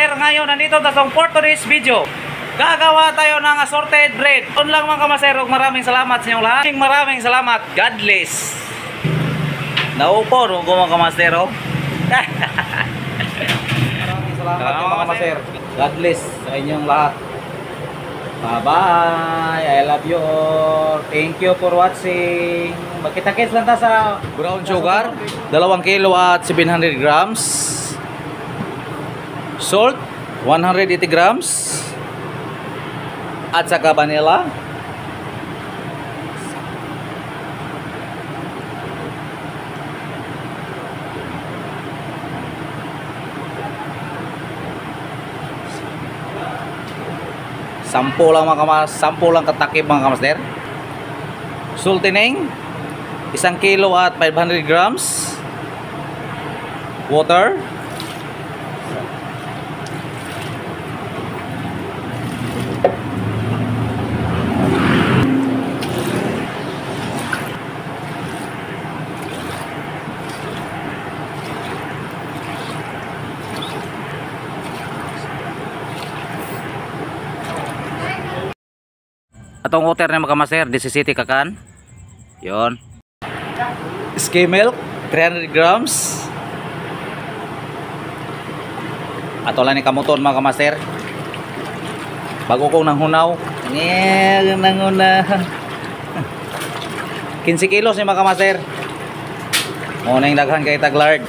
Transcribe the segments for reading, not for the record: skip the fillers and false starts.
master, ngayon nandito tayo for today's video. Gagawa tayo ng assorted bread. Doon lang mga kamaster, maraming salamat sa inyong lahat. Maraming salamat. God bless. Naupo no ko mga kamaster. Maraming salamat mga kamaster. God bless sa inyong lahat. Bye-bye. I love you all. Thank you for watching. Magkita-kits lang ta sa brown sugar, 2 kilo at 700 grams. Salt, 180 grams. At saka vanilla. Sampo lang katakip mga kamaster. Sultining 1 kilo at 500 grams. Water. Atong water na mga kamaster, 17 kakan. Yon. Skim milk, 300 grams. Ato lang ni kamuton mga kamaster. Bago kong nanghunaw. Nanghuna. 15 kilos ni mga kamaster. Muna yung daghan kay taglard.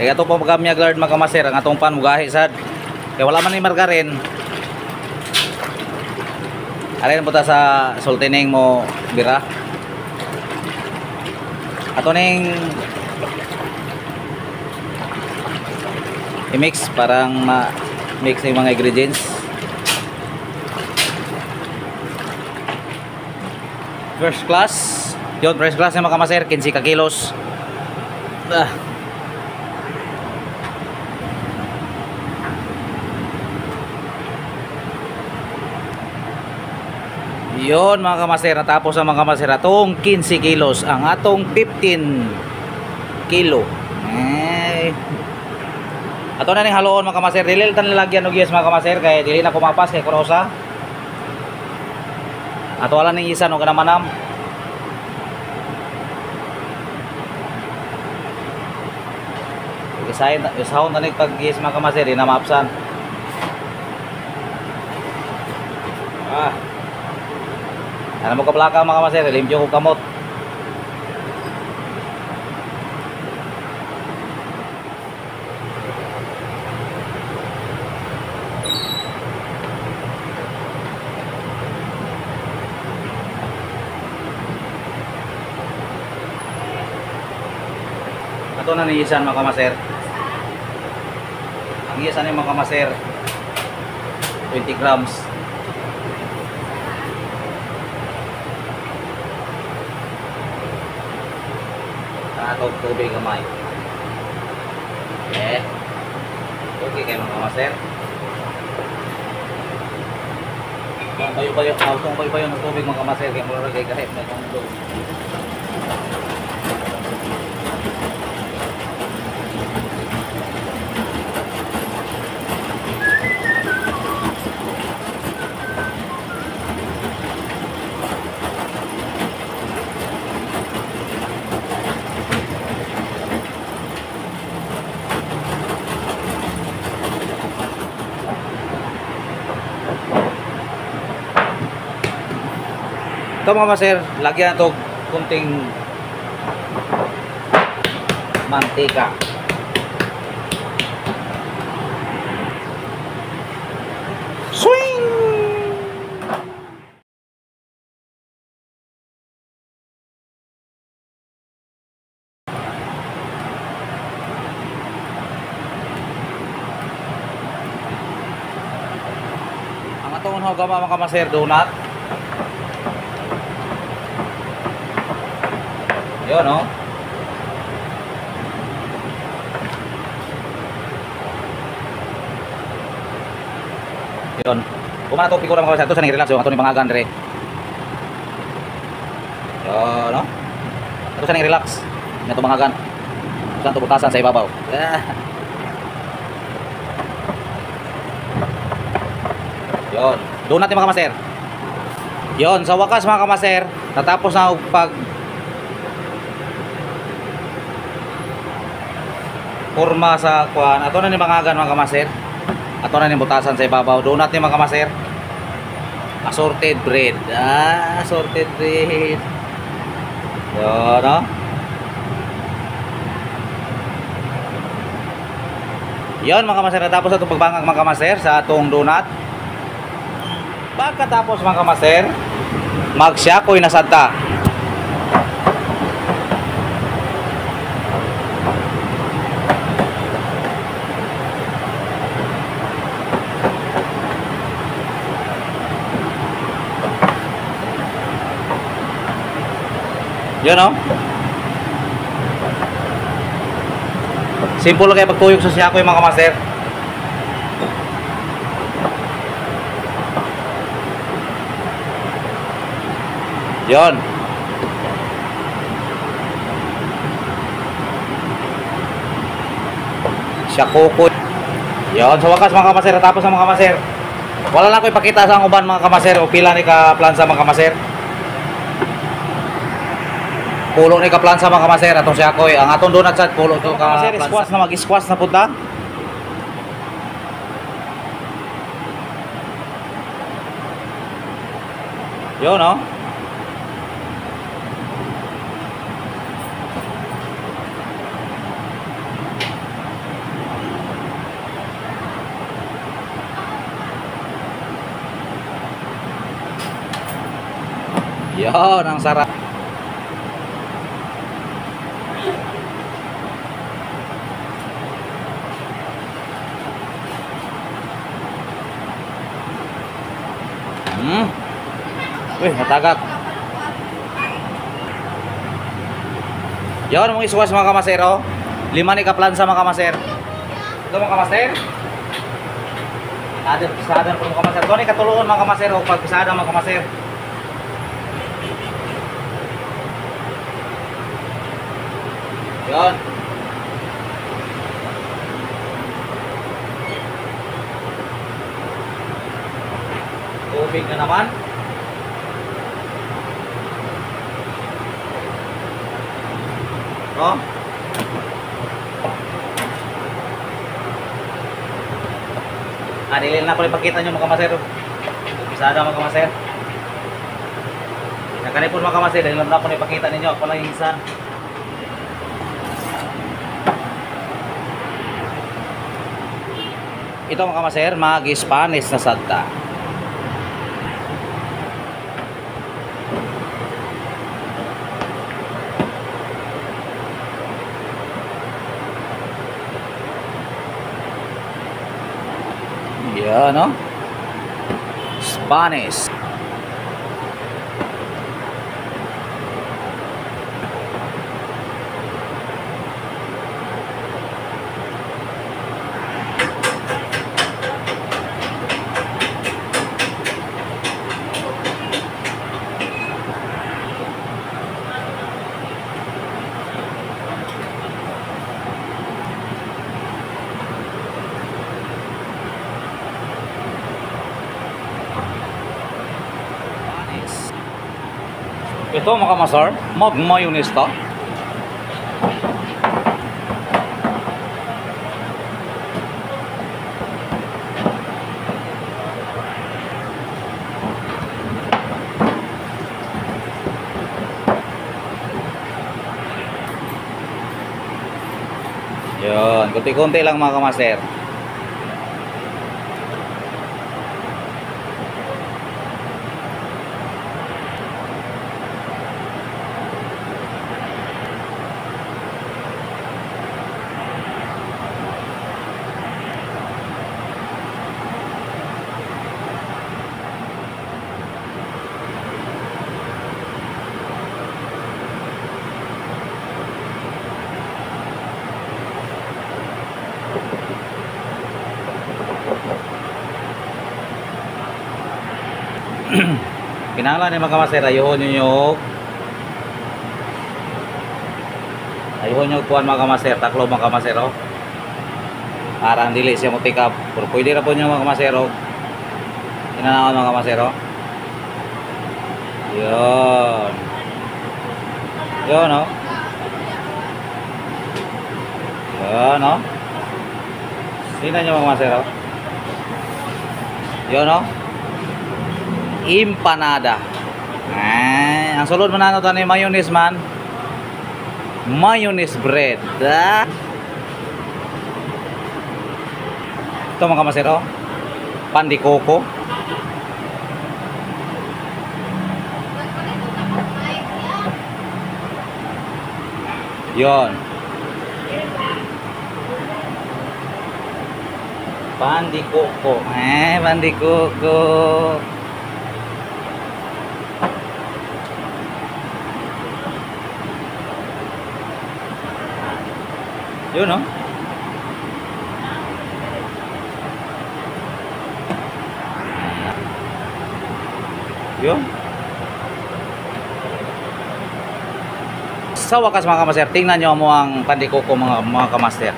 Kaya ito pa magamya glard mga kamaster. Ang atong pan mugahi sad. Kaya wala man ni margarin. Alin po ta sa sultining mo bira. Ato ning i-mix parang ma-mix yung mga ingredients. First class. Yun, first class yung mga kamaser, 15 ka kilos. Yun mga kamaster, natapos ang mga kamaster atong 15 kilos, ang atong 15 kilo. Ato na ning haloon mga kamaster, dili tan lalagyan og yes mga kamaster kay dili na kumapas kay kurosa. Ato wala ning isa no kanamanam. Isahon na ning pag yes mga kamaster, di na maapsan. Ano mo kablaka mga kamaser, limpyo ko kamot. Ito na niisan mga kamaser. Ang iisan ni mga kamaser 20 grams. Atong tubig gamay. Okay kayo mga kamaser. Atong bayo ng tubig mga kamaser kaya mula kay kahit na itong tubig. Ito mga maser, lagyan ito kunting mantika. Swing! Ang atong hagama mga maser, donut. Yun, no? Yun. Kumana to, piko lang mga ito sa nang relax yung ato ni pangagan dire. Yun, no? Ito sa nang relax. Ito pangagan. Saan to butasan sa ibabaw. Yon. Doon natin mga kamaser. Yon, sa wakas mga kamaser, natapos na pag forma sa kuan. Ato na ni mangagan mga kamaser. Ato na ni butasan sa ibabaw. Doon natin mga kamaser. Assorted bread. Assorted bread. Yon, no? Yon mga kamaser, natapos na itong pagbangag mga kamaser sa atong donut. Pagkatapos mga kamaser, magsyakoy na sadta. Yun o. Simple lang kayo pagtuyok sa syakoy mga kamaser. Yun. Syakoy. Yun. Sa wakas mga kamaser, tapos ang mga kamaser, wala lang ko ipakita sa uban mga kamaser o pila ni ka plansa mga kamaser. Pulo ni ka plansa mga kamaser atong syakoy. Ang atong donut sa pulo to ka plansa. Squash na mag-squash na punta. Yun no. Yun, ang sarap. Uy, matagak. Yun, mong iswas mga kamaser, oh. 5 ni kaplansa mga kamaser. Ito mga kamaser. Pisadan po mga kamaser. Ito ni katuluon mga kamaser, oh. Pag pisadan mga kamaser. Yun. Tubig na naman. Oh. Nilil na ko ipakita nyo mga kamaser. Pisada mga kamaser. Nakanipon mga kamaser. Nilil na ko ipakita ninyo. Ako lang yung isa. Ito mga kamaser, mag-Spanish na sadta. Yan, no? Spanish. Ito mga kamasar, mag-mayonnaise to. Yun, kunti-kunti lang mga kamaster. Kinahanglan ni mga kamaster, ayuhon nyo kuhan mga kamaster, taklo mga kamaster, oh. Para ang dili siya mutikap. Pero pwede na po nyo mga kamaster, oh. Tinanawan mga kamasero. Yun. Yun, no? Yun, no? Tingnan nyo mga kamasero. Yun, no? Empanada. Ay, ang sulod man nato ni mayonnaise man. Mayonnaise bread. Ah. Ito mga kamasero. Pan de coco. Yon. Pan de coco. Pan de coco. Yun, no? Yun. Sa wakas mga kamaster, tingnan nyo mo ang pandikoko mga kamaster.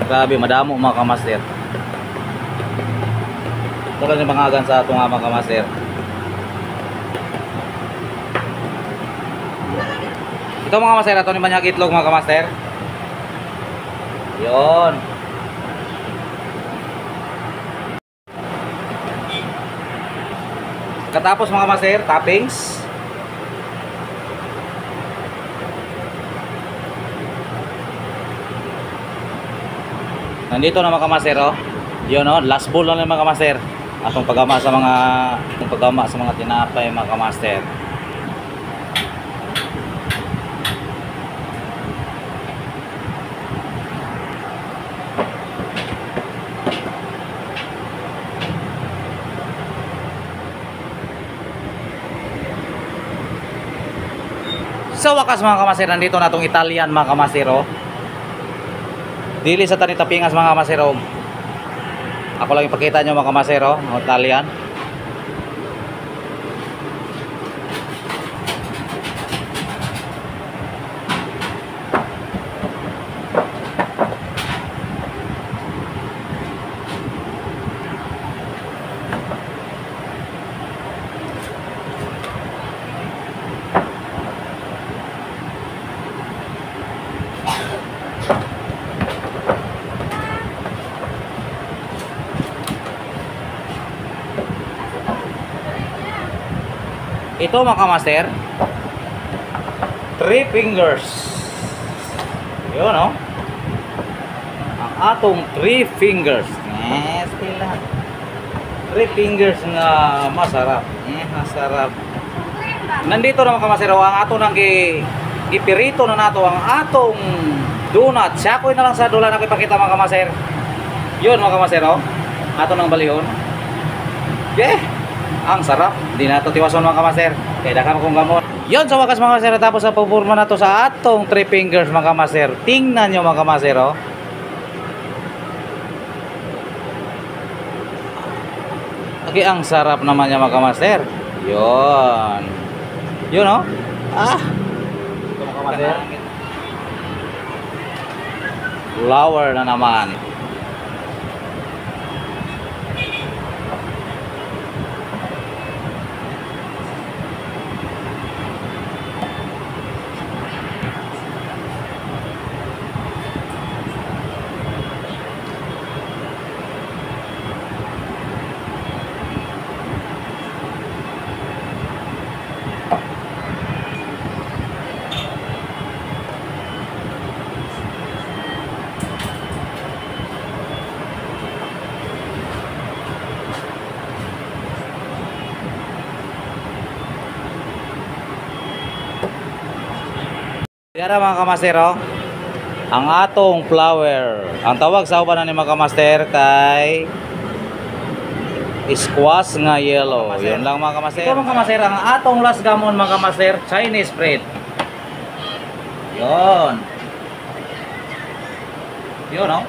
Grabe, madamo mga kamaster. Ito lang yung bangagan sa itong mga kamaster. Ito mga kamaster, ito ni Banyag itlog mga kamaster. Yun. Katapos mga kamaster, toppings. Nandito na mga kamaster, oh. Yun, oh, last bowl na lang mga kamaster. Atong pagama sa mga tinapay mga kamaster. Sa wakas mga kamaster, nandito na itong Italian mga kamaster, oh. Dili sa tanitapingas mga kamasero. Ako lang ipakita nyo mga kamasero, Italian. Ito mga kamaster, 3 fingers. Yun, no? Ang atong 3 fingers. Yes, pila. 3 fingers nga masarap. Masarap. Nandito na mga kamaster, ang ato nang ipirito na nato ang atong donut. Siya ko na lang sa dula na ipakita mga kamaster. Yun mga kamaster, oh. Ato nang balihon. Yeah. Ang sarap, hindi na ito tiwason mga kamaster. Kaya dakan kong gamot. Yun sa wakas mga kamaster, tapos sa pupurma na to sa atong 3 fingers mga kamaster. Tingnan nyo mga kamaster, oh. Okay, ang sarap naman niya mga kamaster. Yun. Yun, oh. Ah. Ito mga kamaster. Flour na naman. Yara mga kamaster, oh. Ang atong flour. Ang tawag sa uban ni mga kamaster kay squash nga yellow. Yun lang mga kamaster. Ito mga kamaster, ang atong last gamon mga kamaster, Chinese bread. Yun. Yun, oh.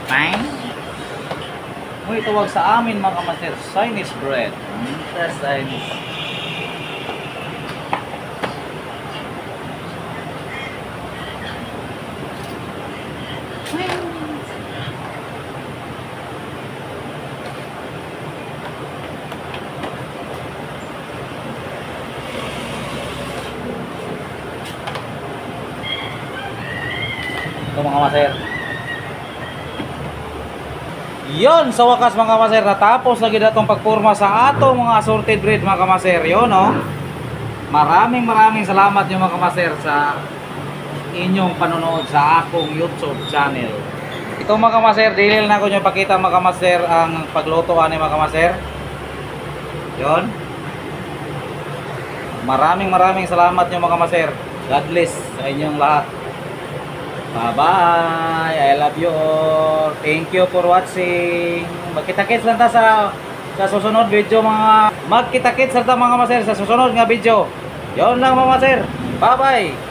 Bang. Mo itawag sa amin mga kamaster, Chinese bread. Chinese. Ito mga maser. Yon, sa wakas mga kamaser, natapos lagi na itong pagpurma sa atong mga assorted breed mga kamaser. Yon, no? Maraming salamat nyo mga kamaser sa inyong panonood sa akong YouTube channel. Ito mga kamaser, dili na ko nyo pakita mga kamaser ang pagluto ani mga kamaser. Yon. Maraming salamat nyo mga kamaser. God bless sa inyong lahat. Bye-bye. I love you all. Thank you for watching. Magkita-kits lang ta sa susunod video mga magkita-kits lang ta mga maser sa susunod nga video. Yon lang mga maser. Bye-bye.